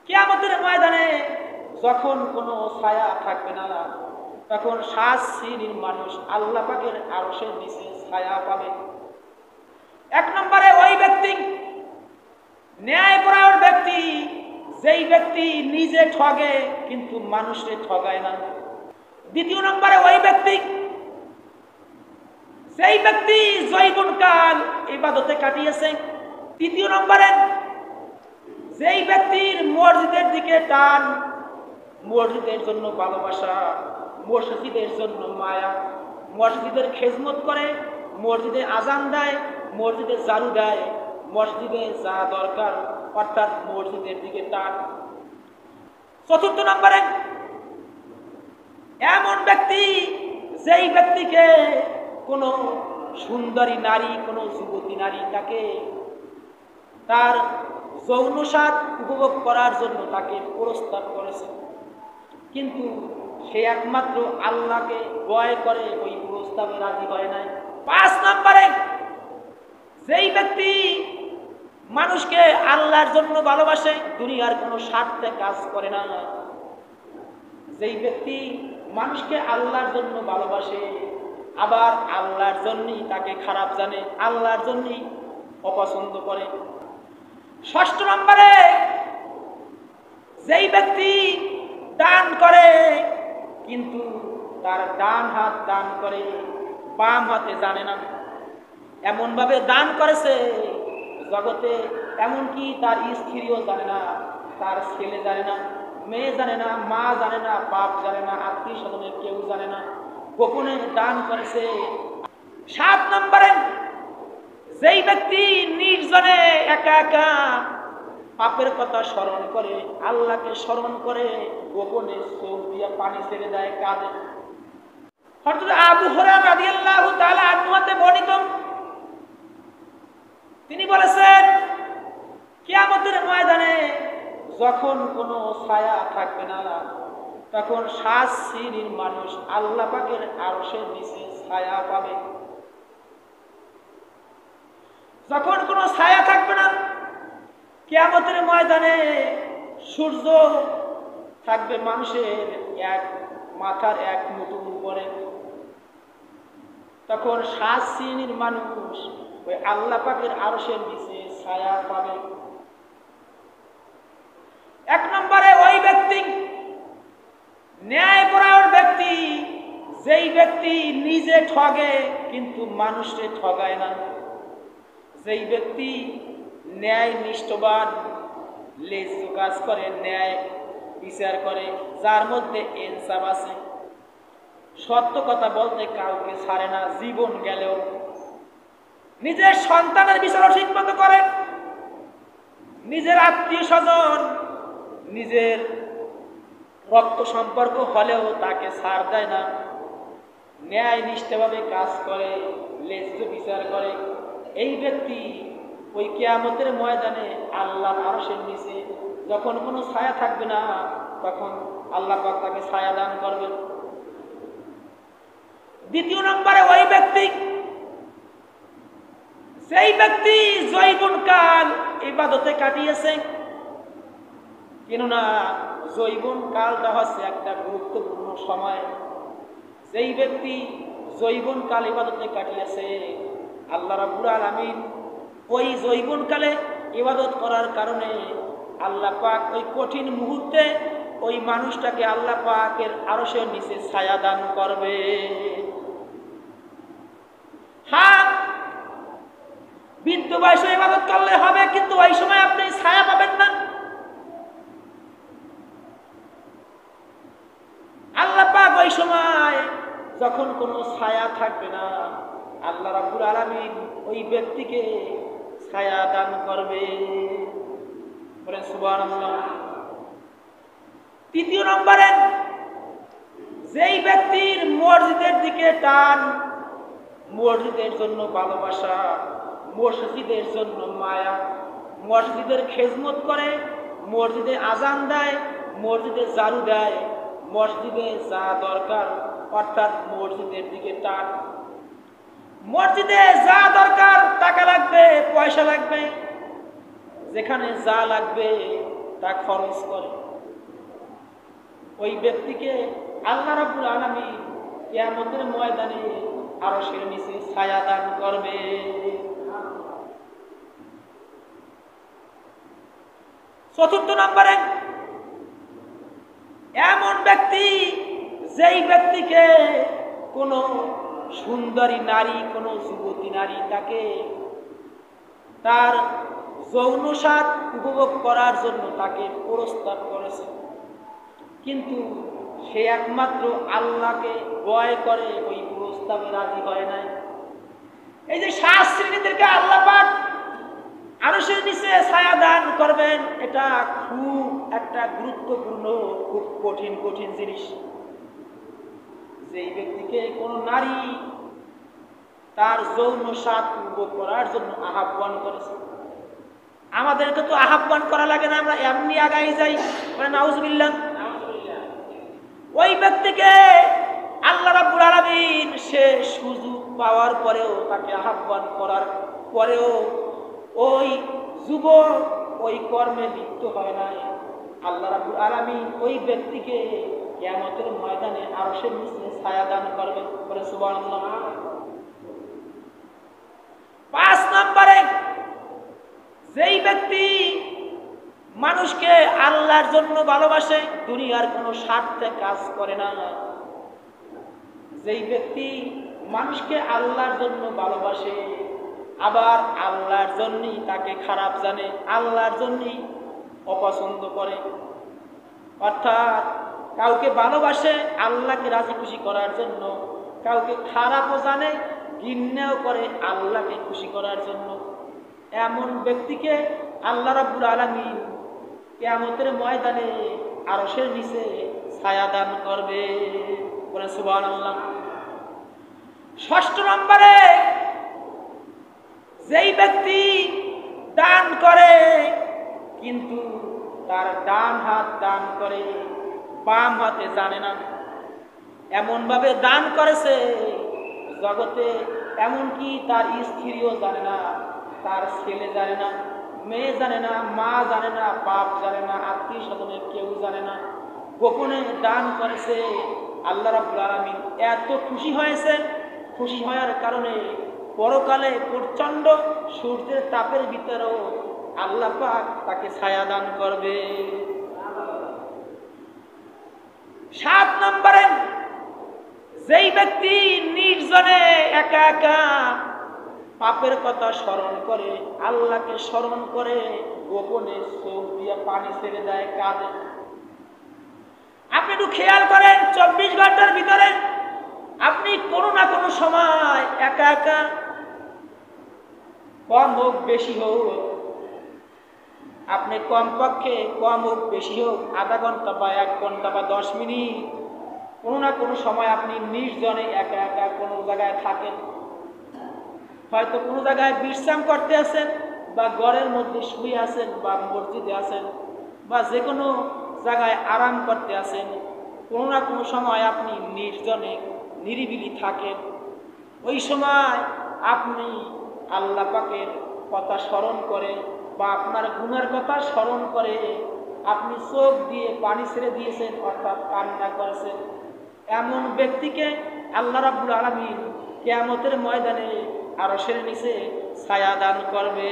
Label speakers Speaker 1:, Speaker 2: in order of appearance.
Speaker 1: কিয়ামতের ময়দানে যখন কোনো ছায়া থাকবে না, তখন 7 শ্রেণীর মানুষ আল্লাহ পাকের আরশের নিচে ছায়া পাবে। এক নম্বরে ওই ব্যক্তি, ন্যায়পরায়ণ ব্যক্তি, যেই ব্যক্তি নিজে ঠগে কিন্তু মানুষকে ঠগায় না। দ্বিতীয় নম্বরে ওই ব্যক্তি, যেই ব্যক্তি জীবনকাল ইবাদতে কাটিয়েছে। তৃতীয় নম্বরে যেই ব্যক্তির মসজিদের দিকে টান, মসজিদের জন্য ভালোবাসা, মসজিদের জন্য মায়া, মসজিদের খেজমত করে, মসজিদে আজান দেয়, মসজিদে ঝাড়ু দেয়, মসজিদে যা দরকার অর্থাৎ মসজিদের দিকে টান। চতুর্থ নম্বরে এমন ব্যক্তি, যেই ব্যক্তিকে কোনো সুন্দরী নারী, কোনো যুবতী নারী তাকে তার যৌন স্বাদ উপভোগ করার জন্য তাকে প্রস্তাব করেছে, কিন্তু সে একমাত্র আল্লাহকে ভয় করে ওই প্রস্তাবে রাজি হয় নাই। 5 নম্বরে যেই ব্যক্তি মানুষকে আল্লাহর জন্য ভালোবাসে, দুনিয়ার কোনো স্বার্থে কাজ করে না। যেই ব্যক্তি মানুষকে আল্লাহর জন্য ভালোবাসে, আবার আল্লাহর জন্যই তাকে খারাপ জানে, আল্লাহর জন্যই অপছন্দ করে। 6 নম্বরে যেই ব্যক্তি দান করে কিন্তু তার ডান হাত দান করে, বাম হাতে জানে না, এমন ভাবে দান করেছে জগতে এমনকি তার স্ত্রীও জানে না, তার ছেলে জানে না, মেয়ে জানে না, মা জানে না, বাপ জানে না, আত্মীয় স্বজনের কেউ জানে না, গোপনে দান করেছে। 7 নম্বরে যেই ব্যক্তি নির্জনে একা একা পাপের কথা স্মরণ করে, আল্লাহকে স্মরণ করে, গোপনে চোখ দিয়ে পানি ছেড়ে দেয়, কাঁদে। হযরত আবু হুরায়রা রাদিয়াল্লাহু তাআলা আনহু হতে বর্ণিত, তিনি বলেছেন কিয়ামতের ময়দানে যখন কোনো ছায়া থাকবে না, তখন 7 শ্রেণীর মানুষ আল্লাহ পাকের আরশের নিচে ছায়া পাবে। যখন কোনো ছায়া থাকবে না, কিয়ামতের ময়দানে সূর্য থাকবে মানুষের এক মাথার এক মুঠোর উপরে, তখন 7 শ্রেণীর মানুষ ওই আল্লাহ পাকের আরশের নিচে ছায়া পাবে। 1 নম্বরে ওই ব্যক্তি, ন্যায়পরায়ণ ব্যক্তি, যেই ব্যক্তি নিজে ঠগে কিন্তু মানুষকে ঠগায় না। যেই ব্যক্তি ন্যায় নিষ্ঠবান, ন্যায্য কাজ করে, ন্যায় বিচার করে, যার মধ্যে ইনসাফ আছে, সত্য কথা বলতে কাউকে ছাড়ে না, জীবন গেলেও নিজের সন্তানের বিচার ঠিক মতো করে, নিজের আত্মীয় স্বজন, নিজের রক্ত সম্পর্ক হলেও তাকে ছাড় দেয় না, ন্যায় নিষ্ঠভাবে কাজ করে, ন্যায্য বিচার করে। এই ব্যক্তি ওই কিয়ামতের ময়দানে আল্লাহর আরশের নিচে যখন কোনো ছায়া থাকবে না, তখন আল্লাহ পাক তাকে ছায়া দান করবেন। দ্বিতীয় নম্বরে ওই ব্যক্তি, সেই ব্যক্তি জীবনকাল ইবাদতে কাটিয়েছে, কেননা জীবনকালটা হচ্ছে একটা গুরুত্বপূর্ণ সময়। যেই ব্যক্তি জীবনকাল ইবাদতে কাটিয়েছে, আল্লাহ রাব্বুল আলামিন ওই জীবনকালে ইবাদত করার কারণে আল্লাহ পাক ওই কঠিন মুহূর্তে ওই মানুষটাকে আল্লাহ পাকের আরশের নিচে ছায়া দান করবে। হ্যাঁ, বৃদ্ধ বয়সে ইবাদত করলে হবে, কিন্তু ওই সময় আপনি ছায়া পাবেন না। আল্লাহ পাক ওই সময় যখন কোনো ছায়া থাকবে না, আল্লাহ রাব্বুল আলামিন ওই ব্যক্তিকে ছায়া দান করবে। বলেন সুবহানাল্লাহ। তৃতীয় নম্বরে যেই ব্যক্তির মসজিদের দিকে টান, মসজিদের জন্য ভালোবাসা, মসজিদের জন্য মায়া, মসজিদের খেজমত করে, মসজিদে আজান দেয়, মসজিদে ঝাড়ু দেয়, মসজিদে যা দরকার অর্থাৎ মসজিদের দিকে টান। মসজিদে যা দরকার, টাকা লাগবে, পয়সা লাগবে, যেখানে যা লাগবে তা খরচ করে, ওই ব্যক্তিকে আল্লাহ রাব্বুল আলামিন কিয়ামতের ময়দানে আরশের নিচে ছায়া দান করবে। চতুর্থ নম্বরে এমন ব্যক্তি, যেই ব্যক্তিকে কোনো সুন্দরী নারী, কোনো যুবতী নারী তাকে তার যৌন স্বাদ উপভোগ করার জন্য তাকে প্রস্তাব করেছে, কিন্তু সে একমাত্র আল্লাহকে ভয় করে ওই প্রস্তাবে রাজি হয় নাই। এই যে 7 শ্রেণীদেরকে আল্লাহ পাক আরশের নিচে ছায়া দান করবেন, এটা খুব একটা গুরুত্বপূর্ণ, খুব কঠিন কঠিন জিনিস। যেই ব্যক্তিকে কোনো নারী তার যৌন স্বাদ উপভোগ করার জন্য আহ্বান করেছে, আমাদেরকে তো আহ্বান করা লাগে না, আমরা এমনি আগাই যাই, মানে নাউজুবিল্লাহ। ওই ব্যক্তিকে আল্লাহ রাব্বুল আলামিন সে সুযোগ পাওয়ার পরেও, তাকে আহ্বান করার পরেও ওই যুবক ওই কর্মে লিপ্ত হয় নাই, আল্লাহ রাব্বুল আলামিন ওই ব্যক্তিকে কিয়ামতের ময়দানে আরশের নিচে ছায়া দান করবে। বলে সুবহানাল্লাহ। 5 নম্বরে যেই ব্যক্তি মানুষকে আল্লাহর জন্য ভালোবাসে, দুনিয়ার কোনো স্বার্থে কাজ করে না, যেই ব্যক্তি মানুষকে আল্লাহর জন্য ভালোবাসে, আবার আল্লাহর জন্যই তাকে খারাপ জানে, আল্লাহর জন্যই অপছন্দ করে, অর্থাৎ কাউকে ভালোবাসে আল্লাহকে রাজি খুশি করার জন্য, কাউকে খারাপও জানে, ঘৃণাও করে আল্লাহকে খুশি করার জন্য, এমন ব্যক্তিকে আল্লাহ রাব্বুল আলামিন কিয়ামতের ময়দানে আরশের নিচে ছায়া দান করবে। বলে সুবহানাল্লাহ। 6 নম্বরে যেই ব্যক্তি দান করে কিন্তু তার ডান হাত দান করে, বাম হাতে জানে না, এমন ভাবে দান করেছে জগতে এমনকি তার স্ত্রীও জানে না, তার ছেলে জানে না, মেয়ে জানে না, মা জানে না, বাপ জানে না, আত্মীয় স্বজনের কেউ জানে না, গোপনে দান করেছে। আল্লাহ রাব্বুল আলামিন এত খুশি হয়েছে, খুশি হওয়ার কারণে পরকালে প্রচন্ড সূর্যের তাপের ভিতরেও আল্লাহ পাক তাকে ছায়া দান করবে। 7 নম্বরে যেই ব্যক্তি নির্জনে একা একা পাপের কথা স্মরণ করে, আল্লাহকে স্মরণ করে, গোপনে চোখ দিয়ে পানি ছেড়ে দেয়, কাঁদে। আপনি একটু খেয়াল করেন, 24 ঘন্টার ভিতরে আপনি কোনো না কোনো সময় একা একা, কম হোক বেশি হোক, আপনি কমপক্ষে কম হোক বেশি হোক আধা ঘন্টা বা 1 ঘন্টা বা 10 মিনিট কোনো না কোনো সময় আপনি নির্জনে একা একা কোনো জায়গায় থাকেন, হয়তো কোনো জায়গায় বিশ্রাম করতে আছেন, বা ঘরের মধ্যে শুয়ে আছেন, বা মসজিদে আছেন, বা যে কোনো জায়গায় আরাম করতে আছেন, কোনো না কোনো সময় আপনি নির্জনে নিরিবিলি থাকেন। ওই সময় আপনি আল্লাহ পাকের কথা স্মরণ করে বা আপনার গুনার কথা স্মরণ করে আপনি চোখ দিয়ে পানি ছেড়ে দিয়েছেন, অর্থাৎ কান্না করেছেন, এমন ব্যক্তিকে আল্লাহ রাব্বুল আলামিন কিয়ামতের ময়দানে আরশের নিচে ছায়া দান করবে।